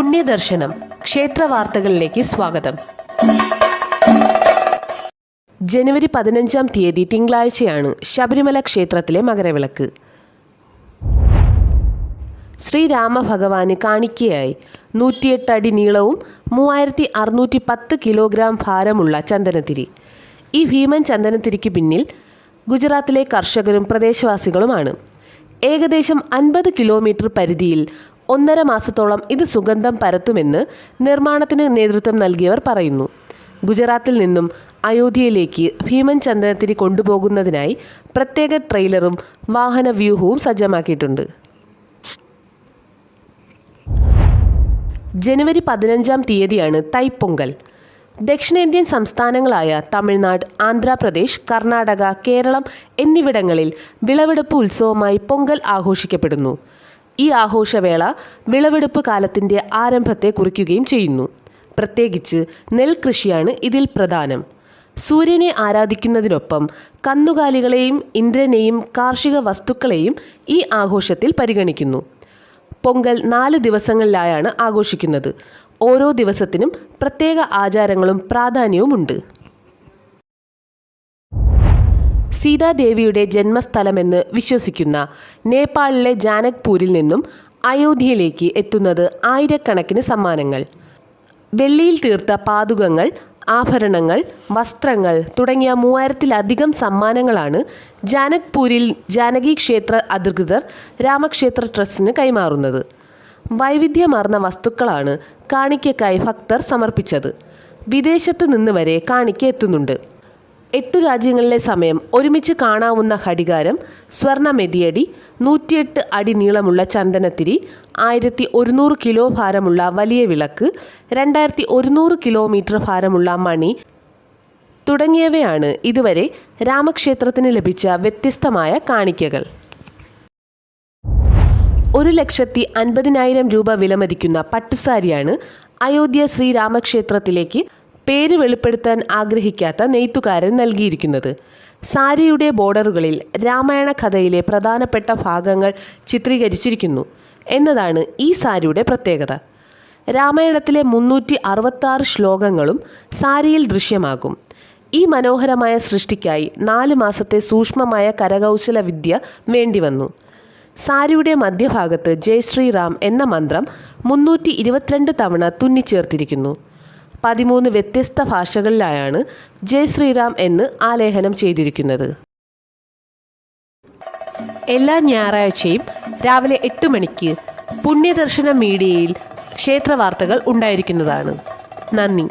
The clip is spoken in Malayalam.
പുണ്യദർശനം ക്ഷേത്ര വാർത്തകളിലേക്ക് സ്വാഗതം. ജനുവരി 15-ാം തീയതി തിങ്കളാഴ്ചയാണ് ശബരിമല ക്ഷേത്രത്തിലെ മകരവിളക്ക്. ശ്രീരാമഭഗവാന് കാണിക്കയായി 108 അടി നീളവും 3610 കിലോഗ്രാം ഭാരമുള്ള ചന്ദനത്തിരി. ഈ ഭീമൻ ചന്ദനത്തിരിക്ക് പിന്നിൽ ഗുജറാത്തിലെ കർഷകരും പ്രദേശവാസികളുമാണ്. ഏകദേശം 50 കിലോമീറ്റർ പരിധിയിൽ 1.5 മാസത്തോളം ഇത് സുഗന്ധം പരത്തുമെന്ന് നിർമ്മാണത്തിന് നേതൃത്വം നൽകിയവർ പറയുന്നു. ഗുജറാത്തിൽ നിന്നും അയോധ്യയിലേക്ക് ഭീമൻ ചന്ദനത്തിരി കൊണ്ടുപോകുന്നതിനായി പ്രത്യേക ട്രെയിലറും വാഹന വ്യൂഹവും സജ്ജമാക്കിയിട്ടുണ്ട്. ജനുവരി 15-ാം തീയതിയാണ് തൈപ്പൊങ്കൽ. ദക്ഷിണേന്ത്യൻ സംസ്ഥാനങ്ങളായ തമിഴ്നാട്, ആന്ധ്രാപ്രദേശ്, കർണാടക, കേരളം എന്നിവിടങ്ങളിൽ വിളവെടുപ്പ് ഉത്സവമായി പൊങ്കൽ ആഘോഷിക്കപ്പെടുന്നു. ഈ ആഘോഷവേള വിളവെടുപ്പ് കാലത്തിൻ്റെ ആരംഭത്തെ കുറിക്കുകയും ചെയ്യുന്നു. പ്രത്യേകിച്ച് നെൽകൃഷിയാണ് ഇതിൽ പ്രധാനം. സൂര്യനെ ആരാധിക്കുന്നതിനൊപ്പം കന്നുകാലികളെയും ഇന്ദ്രനെയും കാർഷിക വസ്തുക്കളെയും ഈ ആഘോഷത്തിൽ പരിഗണിക്കുന്നു. പൊങ്കൽ 4 ദിവസങ്ങളിലായാണ് ആഘോഷിക്കുന്നത്. ഓരോ ദിവസത്തിനും പ്രത്യേക ആചാരങ്ങളും പ്രാധാന്യവുമുണ്ട്. സീതാദേവിയുടെ ജന്മസ്ഥലമെന്ന് വിശ്വസിക്കുന്ന നേപ്പാളിലെ ജാനക്പൂരിൽ നിന്നും അയോധ്യയിലേക്ക് എത്തുന്നത് ആയിരക്കണക്കിന് സമ്മാനങ്ങൾ. വെള്ളിയിൽ തീർത്ത പാദുകങ്ങൾ, ആഭരണങ്ങൾ, വസ്ത്രങ്ങൾ തുടങ്ങിയ 3000-ലധികം സമ്മാനങ്ങളാണ് ജാനക്പൂരിൽ ജാനകി ക്ഷേത്ര അധികൃതർ രാമക്ഷേത്ര ട്രസ്റ്റിന് കൈമാറുന്നത്. വൈവിധ്യമാർന്ന വസ്തുക്കളാണ് കാണിക്കയ്ക്കായി ഭക്തർ സമർപ്പിച്ചത്. വിദേശത്ത് നിന്ന് വരെ കാണിക്ക എത്തുന്നുണ്ട്. 8 രാജ്യങ്ങളിലെ സമയം ഒരുമിച്ച് കാണാവുന്ന ഘടികാരം, സ്വർണ്ണ മെതിയടി, 108 അടി നീളമുള്ള ചന്ദനത്തിരി, 1100 കിലോ ഭാരമുള്ള വലിയ വിളക്ക്, 2100 കിലോമീറ്റർ ഭാരമുള്ള മണി തുടങ്ങിയവയാണ് ഇതുവരെ രാമക്ഷേത്രത്തിന് ലഭിച്ച വ്യത്യസ്തമായ കാണിക്കകൾ. 1,50,000 രൂപ വിലമതിക്കുന്ന പട്ടുസാരിയാണ് അയോധ്യ ശ്രീരാമക്ഷേത്രത്തിലേക്ക് പേര് വെളിപ്പെടുത്താൻ ആഗ്രഹിക്കാത്ത നെയ്ത്തുകാരൻ നൽകിയിരിക്കുന്നത്. സാരിയുടെ ബോർഡറുകളിൽ രാമായണ കഥയിലെ പ്രധാനപ്പെട്ട ഭാഗങ്ങൾ ചിത്രീകരിച്ചിരിക്കുന്നു എന്നതാണ് ഈ സാരിയുടെ പ്രത്യേകത. രാമായണത്തിലെ 366 ശ്ലോകങ്ങളും സാരിയിൽ ദൃശ്യമാകും. ഈ മനോഹരമായ സൃഷ്ടിക്കായി 4 മാസത്തെ സൂക്ഷ്മമായ കരകൗശല വിദ്യ വേണ്ടിവന്നു. സാരിയുടെ മധ്യഭാഗത്ത് ജയ് ശ്രീറാം എന്ന മന്ത്രം 322 തവണ തുന്നിച്ചേർത്തിരിക്കുന്നു. 13 വ്യത്യസ്ത ഭാഷകളിലായാണ് ജയ് ശ്രീറാം എന്ന് ആലേഖനം ചെയ്തിരിക്കുന്നത്. എല്ലാ ഞായറാഴ്ചയും രാവിലെ 8 മണിക്ക് പുണ്യദർശനം മീഡിയയിൽ ക്ഷേത്രവാർത്തകൾ ഉണ്ടായിരിക്കുന്നതാണ്. നന്ദി.